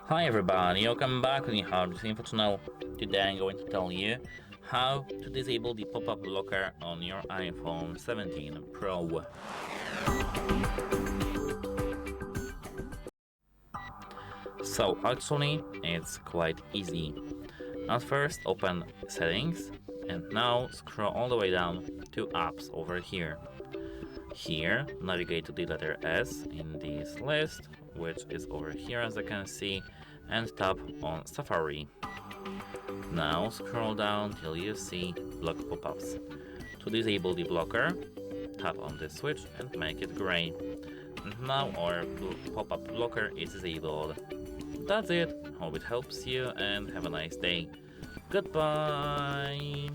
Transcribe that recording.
Hi everybody, welcome back to the HardReset.Info channel. Today I'm going to tell you how to disable the pop-up blocker on your iPhone 17 Pro. So actually it's quite easy. At first open settings and now scroll all the way down to apps over here. Here navigate to the letter S in this list, which is over here as you can see, and tap on Safari. Now scroll down till you see block pop-ups. To disable the blocker, tap on this switch and make it gray. And now our pop-up blocker is disabled. That's it. Hope it helps you and have a nice day. Goodbye!